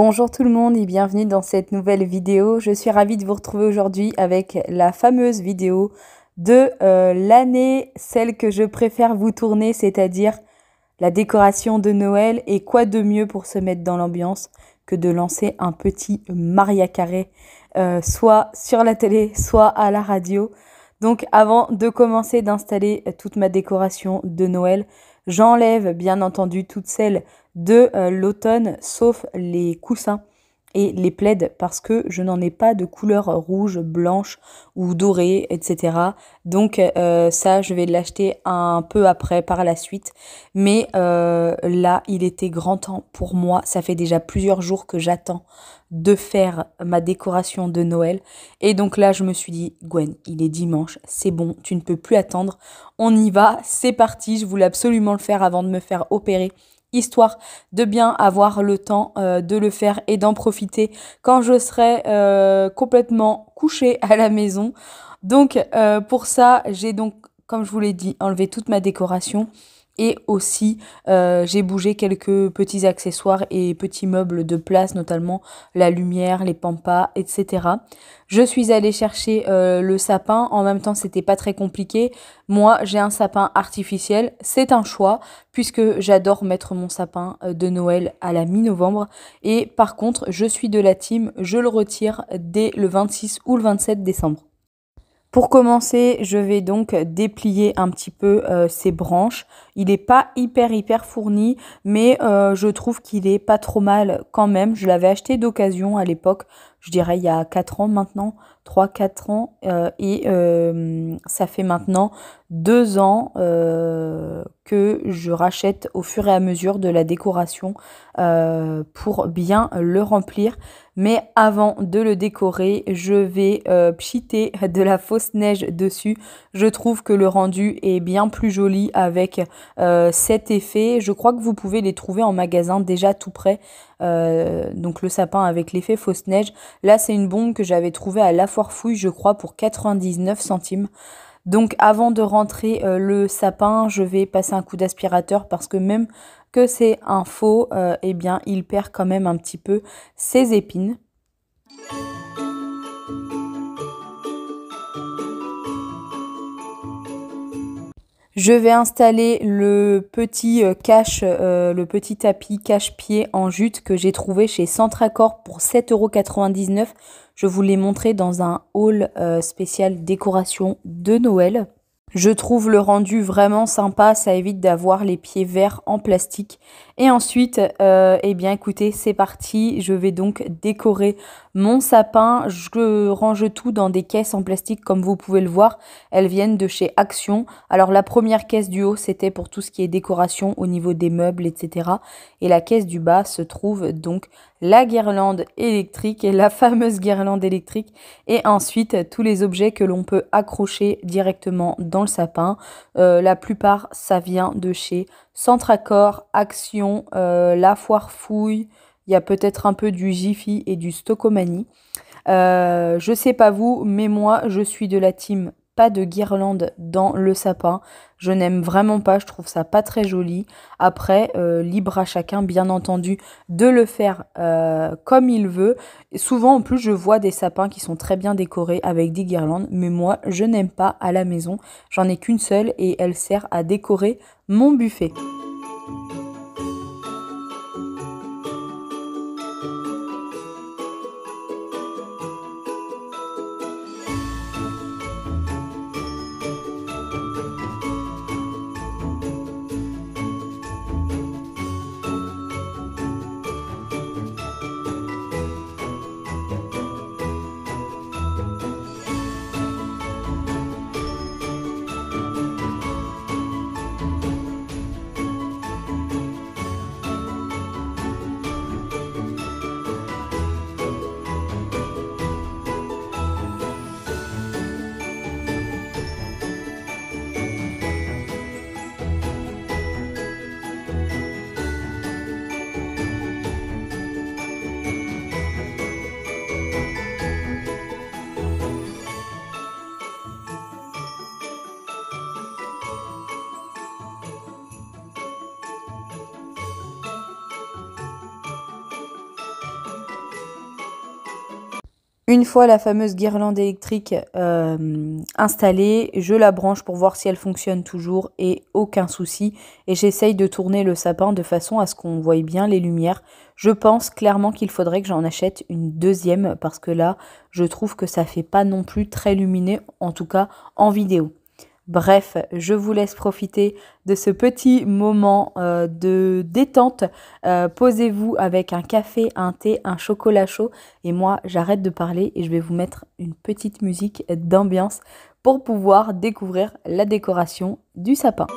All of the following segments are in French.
Bonjour tout le monde et bienvenue dans cette nouvelle vidéo. Je suis ravie de vous retrouver aujourd'hui avec la fameuse vidéo de l'année, celle que je préfère vous tourner, c'est-à-dire la décoration de Noël. Et quoi de mieux pour se mettre dans l'ambiance que de lancer un petit Maria Carré, soit sur la télé, soit à la radio. Donc avant de commencer d'installer toute ma décoration de Noël, j'enlève bien entendu toutes celles de l'automne, sauf les coussins et les plaids, parce que je n'en ai pas de couleur rouge, blanche ou dorée, etc. Donc ça, je vais l'acheter un peu après, par la suite. Mais là, il était grand temps pour moi. Ça fait déjà plusieurs jours que j'attends de faire ma décoration de Noël. Et donc là, je me suis dit, Gwen, il est dimanche, c'est bon, tu ne peux plus attendre. On y va, c'est parti. Je voulais absolument le faire avant de me faire opérer, histoire de bien avoir le temps de le faire et d'en profiter quand je serai complètement couchée à la maison. Donc pour ça, j'ai donc, comme je vous l'ai dit, enlevé toute ma décoration. Et aussi, j'ai bougé quelques petits accessoires et petits meubles de place, notamment la lumière, les pampas, etc. Je suis allée chercher le sapin. En même temps, c'était pas très compliqué. Moi, j'ai un sapin artificiel. C'est un choix, puisque j'adore mettre mon sapin de Noël à la mi-novembre. Et par contre, je suis de la team, je le retire dès le 26 ou le 27 décembre. Pour commencer, je vais donc déplier un petit peu ces branches. Il n'est pas hyper fourni, mais je trouve qu'il est pas trop mal quand même. Je l'avais acheté d'occasion à l'époque, je dirais il y a 4 ans maintenant, 3-4 ans. Et ça fait maintenant 2 ans que je rachète au fur et à mesure de la décoration pour bien le remplir. Mais avant de le décorer, je vais pchiter de la fausse neige dessus. Je trouve que le rendu est bien plus joli avec cet effet. Je crois que vous pouvez les trouver en magasin déjà tout prêt. Donc le sapin avec l'effet fausse neige. Là, c'est une bombe que j'avais trouvée à La Foire Fouille, je crois, pour 99 centimes. Donc avant de rentrer le sapin, je vais passer un coup d'aspirateur parce que même que c'est un faux, eh bien il perd quand même un petit peu ses épines. Je vais installer le petit le petit tapis cache-pied en jute que j'ai trouvé chez Centracor pour 7,99 €. Je vous l'ai montré dans un haul spécial décoration de Noël. Je trouve le rendu vraiment sympa, ça évite d'avoir les pieds verts en plastique. Et ensuite, eh bien écoutez, c'est parti. Je vais donc décorer mon sapin. Je range tout dans des caisses en plastique comme vous pouvez le voir. Elles viennent de chez Action. Alors la première caisse du haut, c'était pour tout ce qui est décoration au niveau des meubles, etc. Et la caisse du bas se trouve donc la guirlande électrique et la fameuse guirlande électrique. Et ensuite, tous les objets que l'on peut accrocher directement dans le sapin. La plupart, ça vient de chez Centracor, Action, La Foire Fouille. Il y a peut-être un peu du Jiffy et du Stocomanie. Je sais pas vous, mais moi, je suis de la team pas de guirlande dans le sapin. Je n'aime vraiment pas, je trouve ça pas très joli. Après, libre à chacun, bien entendu, de le faire comme il veut. Et souvent, en plus, je vois des sapins qui sont très bien décorés avec des guirlandes, mais moi, je n'aime pas à la maison. J'en ai qu'une seule et elle sert à décorer mon buffet. Une fois la fameuse guirlande électrique installée, je la branche pour voir si elle fonctionne toujours et aucun souci. Et j'essaye de tourner le sapin de façon à ce qu'on voie bien les lumières. Je pense clairement qu'il faudrait que j'en achète une deuxième parce que là, je trouve que ça fait pas non plus très lumineux, en tout cas en vidéo. Bref, je vous laisse profiter de ce petit moment de détente. Posez-vous avec un café, un thé, un chocolat chaud. Et moi, j'arrête de parler et je vais vous mettre une petite musique d'ambiance pour pouvoir découvrir la décoration du sapin.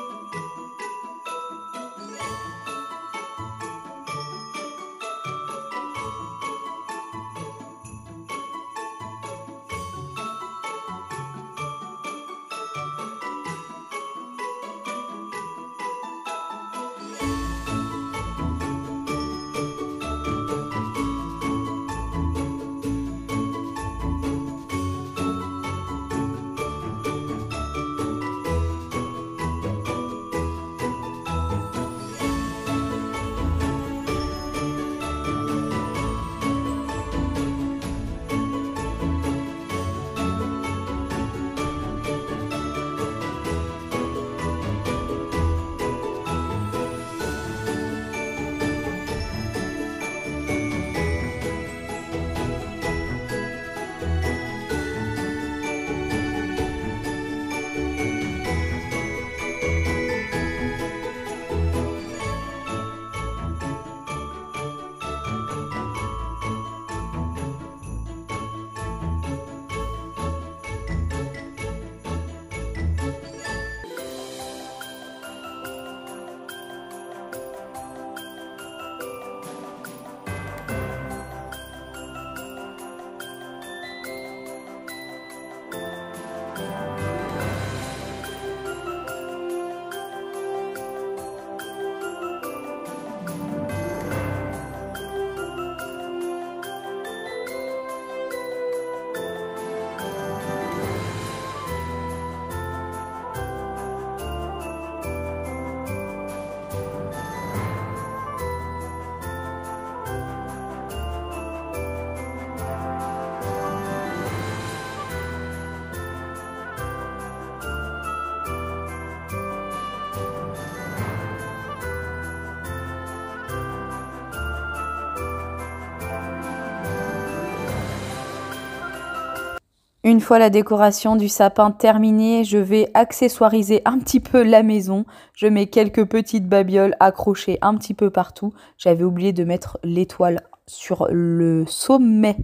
Une fois la décoration du sapin terminée, je vais accessoiriser un petit peu la maison. Je mets quelques petites babioles accrochées un petit peu partout. J'avais oublié de mettre l'étoile sur le sommet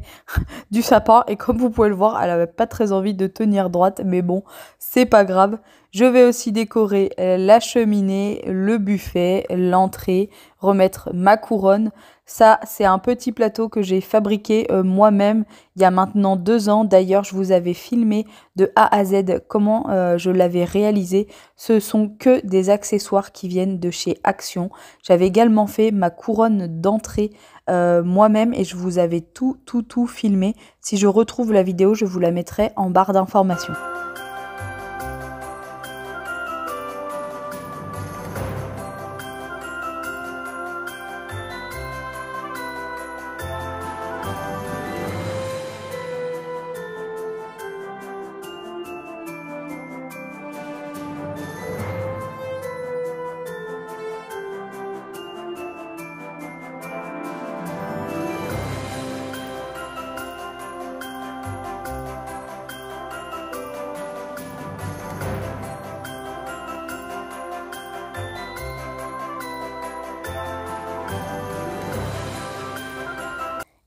du sapin et comme vous pouvez le voir, elle n'avait pas très envie de tenir droite, mais bon, c'est pas grave. Je vais aussi décorer la cheminée, le buffet, l'entrée, remettre ma couronne. Ça, c'est un petit plateau que j'ai fabriqué moi-même il y a maintenant 2 ans. D'ailleurs, je vous avais filmé de A à Z comment je l'avais réalisé. Ce sont que des accessoires qui viennent de chez Action. J'avais également fait ma couronne d'entrée moi-même et je vous avais tout filmé. Si je retrouve la vidéo, je vous la mettrai en barre d'informations.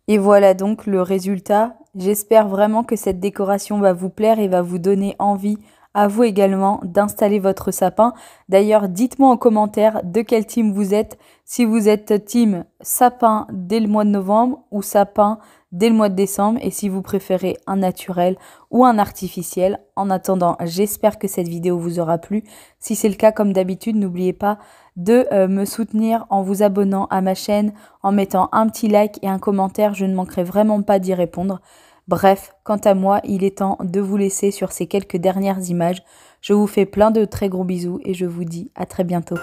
Et voilà donc le résultat. J'espère vraiment que cette décoration va vous plaire et va vous donner envie à vous également d'installer votre sapin. D'ailleurs, dites-moi en commentaire de quel team vous êtes. Si vous êtes team sapin dès le mois de novembre ou sapin dès le mois de décembre et si vous préférez un naturel ou un artificiel. En attendant, j'espère que cette vidéo vous aura plu. Si c'est le cas, comme d'habitude, n'oubliez pas de me soutenir en vous abonnant à ma chaîne, en mettant un petit like et un commentaire. Je ne manquerai vraiment pas d'y répondre. Bref, quant à moi, il est temps de vous laisser sur ces quelques dernières images. Je vous fais plein de très gros bisous et je vous dis à très bientôt.